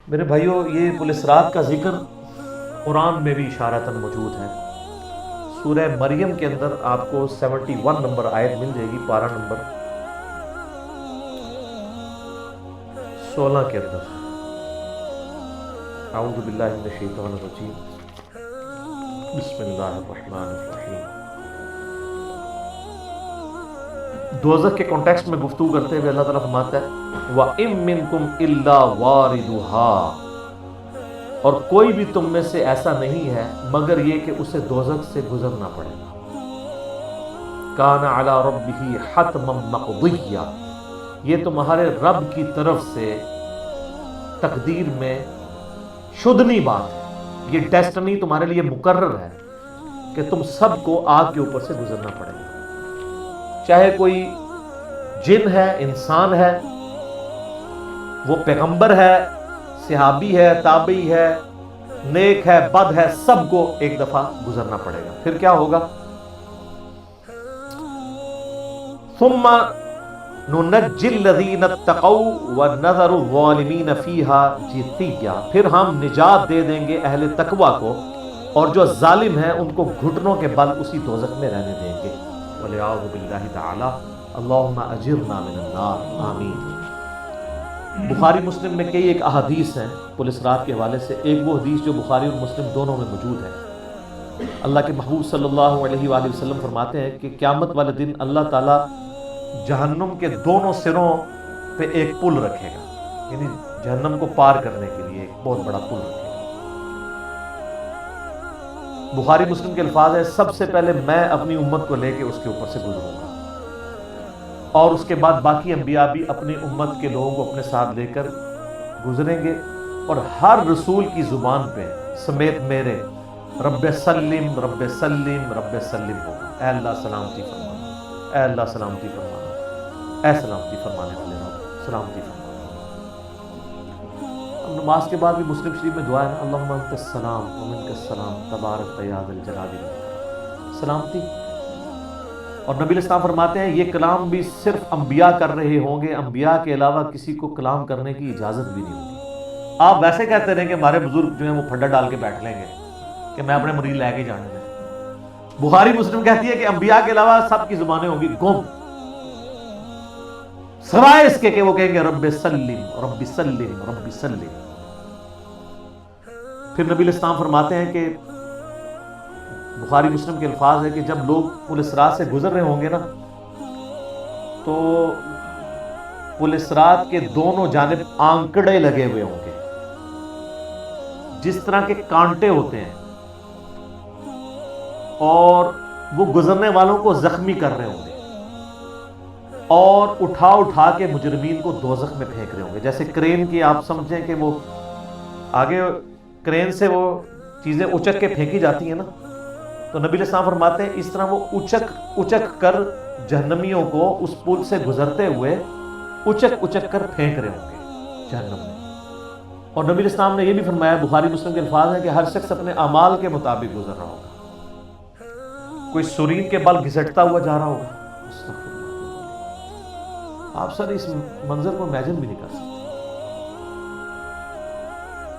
میرے بھائیوں، یہ پولیس رات کا ذکر قرآن میں بھی اشارتاً موجود ہے۔ سورہ مریم کے اندر آپ کو 71 نمبر آیت مل جائے گی، پارہ نمبر 16 کے اندر۔ اعوذ باللہ من الشیطان الرجیم، بسم اللہ الرحمن الرحیم۔ دوزخ کے کانٹیکسٹ میں گفتگو کرتے ہوئے اللہ تعالیٰ فرماتا ہے وَإِن مِّنكُمْ إِلَّا وَارِدُهَا، اور کوئی بھی تم میں سے ایسا نہیں ہے مگر یہ کہ اسے دوزخ سے گزرنا پڑے گا۔ کان علی ربہ حتما مقضیہ، یہ تمہارے رب کی طرف سے تقدیر میں شدنی بات ہے، یہ ڈیسٹنی تمہارے لیے مقرر ہے کہ تم سب کو آگ کے اوپر سے گزرنا پڑے گا، چاہے کوئی جن ہے، انسان ہے، وہ پیغمبر ہے، صحابی ہے، تابعی ہے، نیک ہے، بد ہے، سب کو ایک دفعہ گزرنا پڑے گا۔ پھر کیا ہوگا؟ ثم ننجی الذین اتقوا ونذر الظالمین فیہا جثیا، پھر ہم نجات دے دیں گے اہل تقوی کو، اور جو ظالم ہیں ان کو گھٹنوں کے بل اسی دوزخ میں رہنے دیں گے۔ والعیاذ باللہ تعالی، اللہم اجرنا من النار، آمین۔ بخاری مسلم میں کئی ایک احادیث ہیں پولیس رات کے حوالے سے۔ ایک وہ حدیث جو بخاری اور مسلم دونوں میں موجود ہے، اللہ کے محبوب صلی اللہ علیہ وآلہ وسلم فرماتے ہیں کہ قیامت والے دن اللہ تعالیٰ جہنم کے دونوں سروں پہ ایک پل رکھے گا، یعنی جہنم کو پار کرنے کے لیے ایک بہت بڑا پل رکھے گا۔ بخاری مسلم کے الفاظ ہے سب سے پہلے میں اپنی امت کو لے کے اس کے اوپر سے گزروں گا، اور اس کے بعد باقی انبیاء بھی اپنی امت کے لوگوں کو اپنے ساتھ لے کر گزریں گے، اور ہر رسول کی زبان پہ سمیت میرے رب سلم رب سلم رب سلم ہوگا، اے اللہ سلامتی فرمانا، اے اللہ سلامتی فرمانا، اے سلامتی فرمانے والے رب سلامتی فرمانا۔ اب نماز کے بعد بھی مسلم شریف میں دعا ہے نا، اللہم انت السلام ومنک السلام تبارک یا ذا الجلال والاکرام، سلامتی۔ اور نبی علیہ السلام فرماتے ہیں یہ کلام بھی صرف انبیاء کر رہے ہوں گے، انبیاء کے علاوہ کسی کو کلام کرنے کی اجازت بھی نہیں ہوگی۔ آپ ویسے کہتے رہیں کہ ہمارے بزرگ جو ہیں وہ پھڈا ڈال کے بیٹھ لیں گے کہ میں اپنے مرید لے کے جانے دیں۔ بخاری مسلم کہتی ہے کہ انبیاء کے علاوہ سب کی زبانیں ہوں گی گم، سوائے اس کے کہ وہ کہیں گے رب سلم رب سلم رب سلم۔ پھر نبی علیہ السلام فرماتے ہیں کہ بخاری مسلم کے الفاظ ہے کہ جب لوگ پولیس رات سے گزر رہے ہوں گے نا، تو پولیس رات کے دونوں جانب آنکڑے لگے ہوئے ہوں گے، جس طرح کے کانٹے ہوتے ہیں، اور وہ گزرنے والوں کو زخمی کر رہے ہوں گے، اور اٹھا اٹھا کے مجرمین کو دوزخ میں پھینک رہے ہوں گے۔ جیسے کرین کی آپ سمجھیں کہ وہ آگے کرین سے وہ چیزیں اچک کے پھینکی جاتی ہیں نا، تو نبی علیہ السلام فرماتے ہیں اس طرح وہ اچک کر جہنمیوں کو اس پل سے گزرتے ہوئے اچک کر پھینک رہے ہوں گے جہنم میں۔ اور نبی علیہ السلام نے یہ بھی فرمایا، بخاری مسلم کے الفاظ ہیں کہ ہر شخص اپنے اعمال کے مطابق گزر رہا ہوگا، کوئی سرین کے بل گھسٹتا ہوا جا رہا ہوگا۔ آپ سر اس منظر کو امیجن بھی نہیں کر سکتے۔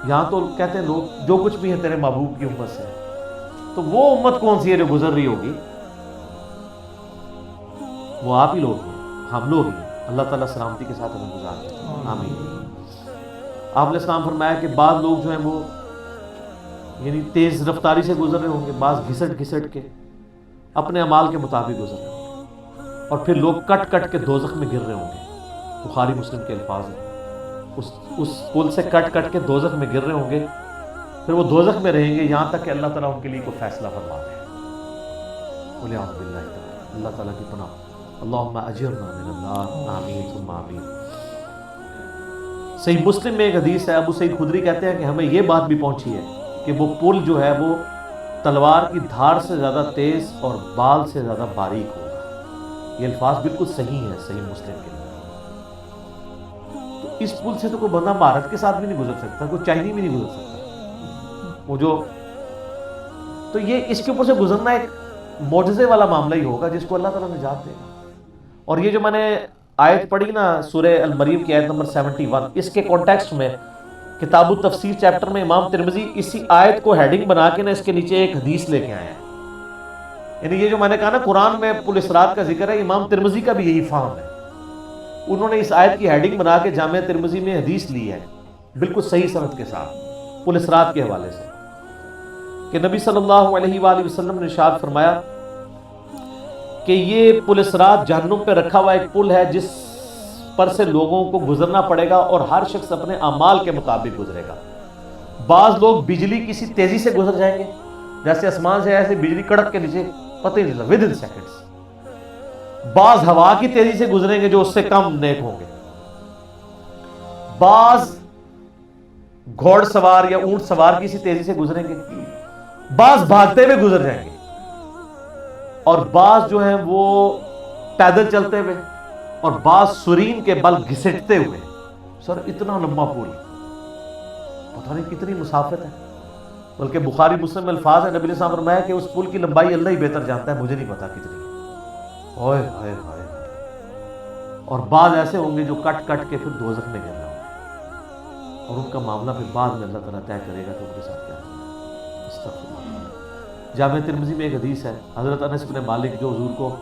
یہاں تو کہتے ہیں لوگ جو کچھ بھی ہے تیرے محبوب کی امت سے، تو وہ امت کون سی ہے جو گزر رہی ہوگی؟ وہ آپ ہی لوگ ہیں، ہم لوگ ہیں۔ اللہ تعالیٰ سلامتی کے ساتھ ہمیں گزار دے، آمین۔ آپ نے السلام فرمایا کہ بعض لوگ جو ہیں وہ یعنی تیز رفتاری سے گزر رہے ہوں گے، بعض گھسٹ کے اپنے اعمال کے مطابق گزر رہے ہوں گے، اور پھر لوگ کٹ کے دوزخ میں گر رہے ہوں گے۔ بخاری مسلم کے الفاظ ہیں اس پل سے کٹ کے دوزخ میں گر رہے ہوں گے، پھر وہ دوزخ میں رہیں گے یہاں تک کہ اللہ تعالیٰ ان کے لیے کوئی فیصلہ فرما دے۔ والعیاذ باللہ تعالی، اللہ تعالیٰ کی پناہ، اللہم اجرنا من النار، آمین ثم آمین۔ صحیح مسلم میں ایک حدیث ہے، ابو سعید خدری کہتے ہیں کہ ہمیں یہ بات بھی پہنچی ہے کہ وہ پل جو ہے وہ تلوار کی دھار سے زیادہ تیز اور بال سے زیادہ باریک ہوگا۔ یہ الفاظ بالکل صحیح ہیں صحیح مسلم کے لیے۔ تو اس پل سے تو کوئی بندہ مہارت کے ساتھ بھی نہیں گزر سکتا، کوئی چائنی بھی نہیں گزر سکتا۔ وہ جو تو یہ اس کے اوپر سے گزرنا ایک معجزے والا معاملہ ہی ہوگا جس کو اللہ تعالیٰ نجات دے گا۔ اور یہ جو میں نے آیت پڑھی نا سورہ المریم کی آیت نمبر 71، اس کے کانٹیکسٹ میں کتاب التفسیر چیپٹر میں امام ترمذی اسی آیت کو ہیڈنگ بنا کے نا اس کے نیچے ایک حدیث لے کے آئے ہیں. یعنی یہ جو میں نے کہا نا قرآن میں پل صراط کا ذکر ہے، امام ترمذی کا بھی یہی فہم ہے. انہوں نے اس آیت کی ہیڈنگ بنا کے جامع ترمذی میں حدیث لی ہے بالکل صحیح سند کے ساتھ پل صراط کے حوالے سے، کہ نبی صلی اللہ علیہ وآلہ وسلم نے ارشاد فرمایا کہ یہ پل صراط جہنم پہ رکھا ہوا ایک پل ہے جس پر سے لوگوں کو گزرنا پڑے گا اور ہر شخص اپنے اعمال کے مطابق گزرے گا. بعض لوگ بجلی کسی تیزی سے گزر جائیں گے، جیسے آسمان سے ایسے بجلی کڑک کے نیچے پتہ ہی نہیں چلتا ود ان سیکنڈز. بعض ہوا کی تیزی سے گزریں گے جو اس سے کم نیک ہوں گے. بعض گھوڑ سوار یا اونٹ سوار کسی تیزی سے گزریں گے، بعض بھاگتے ہوئے گزر جائیں گے، اور بعض جو ہیں وہ پیدل چلتے ہوئے، اور بعض سرین کے بل گھسٹتے ہوئے. سر اتنا لمبا پل، پتہ نہیں کتنی مسافت ہے. بلکہ بخاری مسلم میں الفاظ ہے، نبی علیہ السلام نے فرمایا کہ اس پل کی لمبائی اللہ ہی بہتر جانتا ہے، مجھے نہیں پتا کتنی ہے. اوئے ہائے ہائے. اور بعض ایسے ہوں گے جو کٹ کٹ کے پھر دوزخ میں گر رہے ہوں گے، اور ان کا معاملہ پھر بعد میں اللہ تعالیٰ طے کرے گا کہ ان کے ساتھ کیا ہوگا. استغفر اللہ. جامع ترمذی میں ایک حدیث ہے، حضرت انس بن مالک جو حضور کو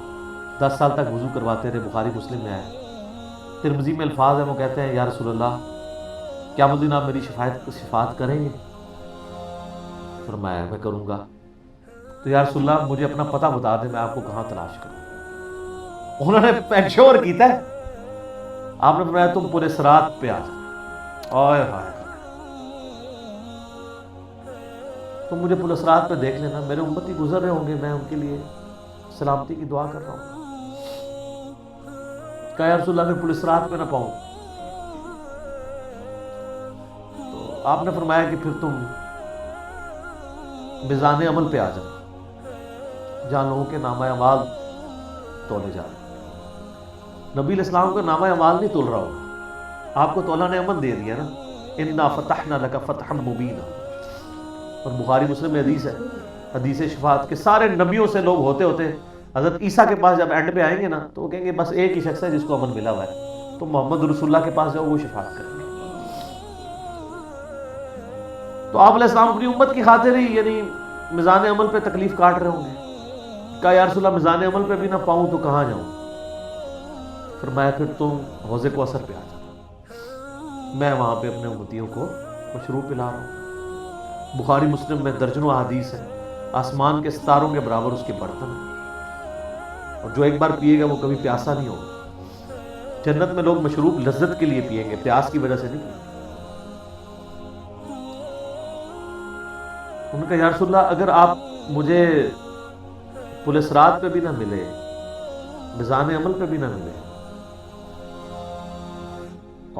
10 سال تک وضو کرواتے رہے، بخاری مسلم میں آئے. ترمذی میں الفاظ ہیں، وہ کہتے ہیں یا رسول اللہ قیامت الدین آپ میری شفاعت کریں گے؟ فرمایا میں کروں گا. تو یا رسول اللہ مجھے اپنا پتہ بتا دیں، میں آپ کو کہاں تلاش کروں. انہوں نے انشور کیتا ہے. آپ نے فرمایا تم پل صراط پہ آ جاؤ. اوئے ہائے. تم مجھے پل صراط پہ دیکھ لینا، میرے امتی گزر رہے ہوں گے، میں ان کے لیے سلامتی کی دعا کر رہا ہوں. کہا یا رسول اللہ میں پل صراط پہ نہ پاؤں. تو آپ نے فرمایا کہ پھر تم میزان عمل پہ آ جاؤ جہاں لوگوں کے نامہ اعمال تولے جا رہے ہیں. نبی علیہ السلام کا نامہ اعمال نہیں تول رہا ہوگا، آپ کو تو اللہ نے امن دے دیا نا، انا فتحنا لک فتحا مبینا. اور بخاری مسلم میں حدیث ہے، حدیث شفاعت کے سارے نبیوں سے لوگ ہوتے ہوتے حضرت عیسیٰ کے پاس جب اینڈ پہ آئیں گے نا تو وہ کہیں گے بس ایک ہی شخص ہے جس کو امن ملا ہوا ہے، تو محمد رسول اللہ کے پاس جاؤ، وہ شفاعت کریں گے. تو آپ علیہ السلام اپنی امت کی خاطر ہی یعنی میزان عمل پہ تکلیف کاٹ رہے ہوں گے. کہا یا رسول اللہ میزان عمل پہ بھی نہ پاؤں تو کہاں جاؤں؟ فرمایا پھر تم حوض کوثر پہ آ جاؤ، میں وہاں پہ اپنے امتیوں کو مشروب پلا رہا ہوں. بخاری مسلم میں درجنوں احادیث ہے، آسمان کے ستاروں کے برابر اس کے برتن ہیں، اور جو ایک بار پیے گا وہ کبھی پیاسا نہیں ہوگا. جنت میں لوگ مشروب لذت کے لیے پئیں گے، پیاس کی وجہ سے نہیں پئیں گے. ان کا یا رسول اللہ اگر آپ مجھے پل صراط پہ بھی نہ ملے، میزان عمل پہ بھی نہ ملے،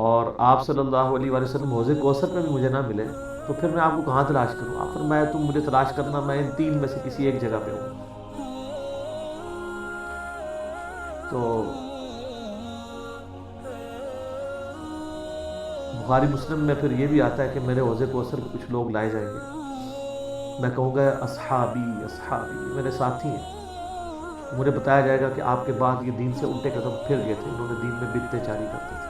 اور آپ صلی اللہ علیہ وآلہ وسلم حوض کوثر پہ بھی مجھے نہ ملے، تو پھر میں آپ کو کہاں تلاش کروں؟ آپ فرمایا تم مجھے تلاش کرنا، میں ان تین میں سے کسی ایک جگہ پہ ہوں. تو بخاری مسلم میں پھر یہ بھی آتا ہے کہ میرے حوض کوثر پہ کچھ لوگ لائے جائیں گے، میں کہوں گا اصحابی اصحابی، میرے ساتھی ہیں. مجھے بتایا جائے گا کہ آپ کے بعد یہ دین سے الٹے قدم پھر گئے تھے، انہوں نے دین میں بدعتیں جاری کرتے تھے.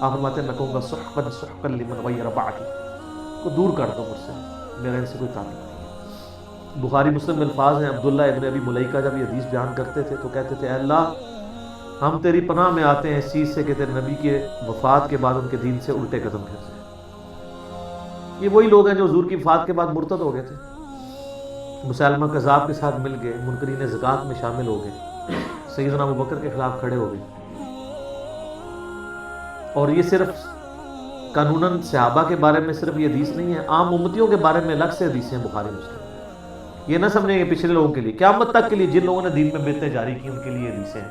آپ فرماتے ہیں میں کہوں گا سحقا سحقا لمن غیر بعدی، کو دور کر دو مجھ سے، میرا ان سے کوئی تعلق نہیں ہے. بخاری مسلم میں الفاظ ہیں، عبداللہ ابن ابی ملیکہ جب یہ حدیث بیان کرتے تھے تو کہتے تھے اے اللہ ہم تیری پناہ میں آتے ہیں اس چیز سے کہ تیرے نبی کے وفات کے بعد ان کے دین سے الٹے قدم پھر جائیں. یہ وہی لوگ ہیں جو حضور کی وفات کے بعد مرتد ہو گئے تھے، مسلمہ کذاب کے ساتھ مل گئے، منکرین زکوٰۃ میں شامل ہو گئے، سیدنا ابوبکر کے خلاف کھڑے ہو گئے. اور یہ صرف قانوناً صحابہ کے بارے میں صرف یہ حدیث نہیں ہے، عام امتیوں کے بارے میں الگ سے حدیثیں ہیں بخاری مسلم. یہ نہ سمجھیں کہ پچھلے لوگوں کے لیے، قیامت تک کے لیے جن لوگوں نے دین میں بدعتیں جاری کی ان کے لیے حدیثیں ہیں،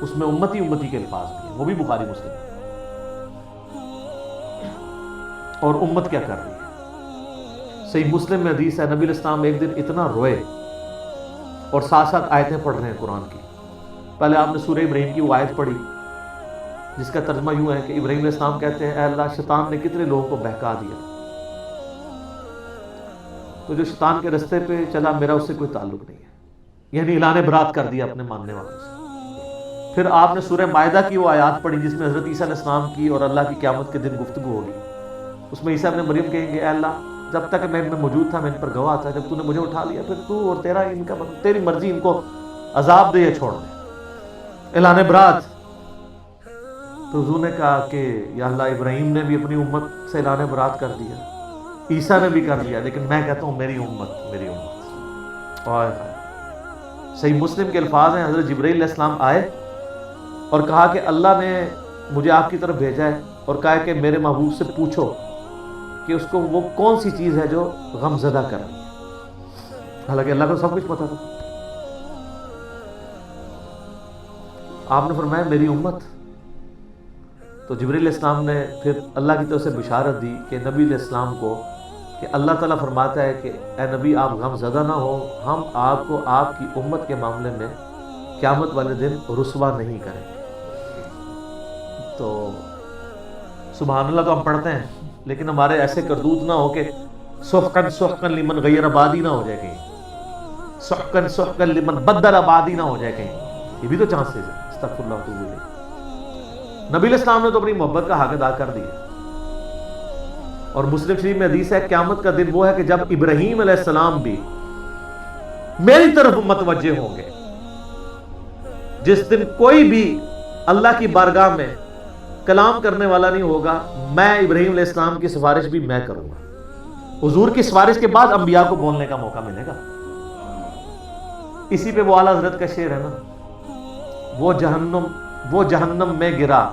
اس میں امتی کے الفاظ بھی ہیں، وہ بھی بخاری مسلم ہیں. اور امت کیا کر رہی ہے؟ صحیح مسلم میں حدیث ہے، نبی علیہ السلام ایک دن اتنا روئے اور ساتھ ساتھ آیتیں پڑھ رہے ہیں قرآن کی. پہلے آپ نے سورہ ابراہیم کی وہ آیت پڑھی جس کا ترجمہ یوں ہے کہ ابراہیم علیہ السلام کہتے ہیں اے اللہ شیطان نے کتنے لوگوں کو بہکا دیا، تو جو شیطان کے رستے پہ چلا میرا اس سے کوئی تعلق نہیں ہے، یعنی اعلان برات کر دیا اپنے ماننے والوں سے. پھر آپ نے سورہ مائدہ کی وہ آیات پڑھی جس میں حضرت عیسیٰ علیہ السلام کی اور اللہ کی قیامت کے دن گفتگو ہوگی. اس میں عیسیٰ ابن مریم کہیں گے اے اللہ جب تک میں ان میں موجود تھا میں ان پر گواہ تھا، جب تو نے مجھے اٹھا لیا پھر تو اور تیرا ان کا تیری مرضی، ان کو عذاب دے یا چھوڑ دے، اعلان برات۔ تو حضور نے کہا کہ یا اللہ ابراہیم نے بھی اپنی امت سے اعلان برات کر دیا، عیسیٰ نے بھی کر دیا، لیکن میں کہتا ہوں میری امت میری امت۔ صحیح مسلم کے الفاظ ہیں، حضرت جبرائیل علیہ السلام آئے اور کہا کہ اللہ نے مجھے آپ کی طرف بھیجا ہے اور کہا کہ میرے محبوب سے پوچھو کہ اس کو وہ کون سی چیز ہے جو غم زدہ کر رہی ہے، حالانکہ اللہ کو سب کچھ پتا تھا۔ آپ نے فرمایا میری امت۔ تو جبرائیل علیہ السلام نے پھر اللہ کی طرف سے بشارت دی کہ نبی علیہ السلام کو کہ اللہ تعالیٰ فرماتا ہے کہ اے نبی آپ غم زدہ نہ ہو، ہم آپ کو آپ کی امت کے معاملے میں قیامت والے دن رسوا نہیں کریں گے۔ تو سبحان اللہ تو ہم پڑھتے ہیں، لیکن ہمارے ایسے کردوت نہ ہو کہ سحقن سحقن لمن غیر آبادی نہ ہو جائے کہیں، سحقن سحقن لمن بدل آبادی نہ ہو جائے کہیں، یہ بھی تو چانسز ہے۔ استغفر اللہ واتوب الیہ۔ نبی علیہ السلام نے تو اپنی محبت کا حق ادا کر دیا، اور مسلم شریف میں حدیث ہے قیامت کا دن وہ ہے کہ جب ابراہیم علیہ السلام بھی میری طرف متوجہ ہوں گے، جس دن کوئی بھی اللہ کی بارگاہ میں کلام کرنے والا نہیں ہوگا، میں ابراہیم علیہ السلام کی سفارش بھی میں کروں گا۔ حضور کی سفارش کے بعد انبیاء کو بولنے کا موقع ملے گا۔ اسی پہ وہ اعلیٰ حضرت کا شعر ہے نا، وہ جہنم میں گرا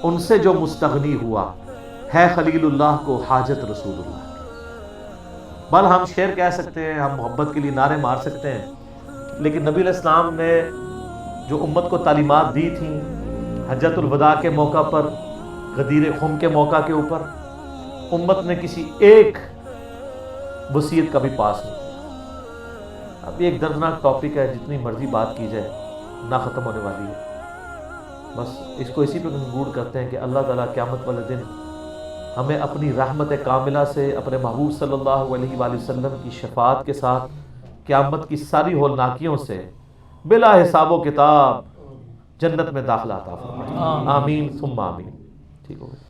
ان سے جو مستغنی ہوا، ہے خلیل اللہ کو حاجت رسول اللہ کی۔ بل ہم شعر کہہ سکتے ہیں، ہم محبت کے لیے نعرے مار سکتے ہیں، لیکن نبی علیہ السلام نے جو امت کو تعلیمات دی تھیں حجۃ الوداع کے موقع پر، غدیر خم کے موقع کے اوپر، امت نے کسی ایک وصیت کا بھی پاس نہیں کیا۔ اب یہ ایک دردناک ٹاپک ہے، جتنی مرضی بات کی جائے نہ ختم ہونے والی ہے۔ بس اس کو اسی پہ کنکلوڈ کرتے ہیں کہ اللہ تعالیٰ قیامت والے دن ہمیں اپنی رحمت کاملہ سے اپنے محبوب صلی اللہ علیہ وآلہ وسلم کی شفاعت کے ساتھ قیامت کی ساری ہولناکیوں سے بلا حساب و کتاب جنت میں داخلہ عطا فرمائے۔ آمین ثم آمین۔ ٹھیک ہو گیا۔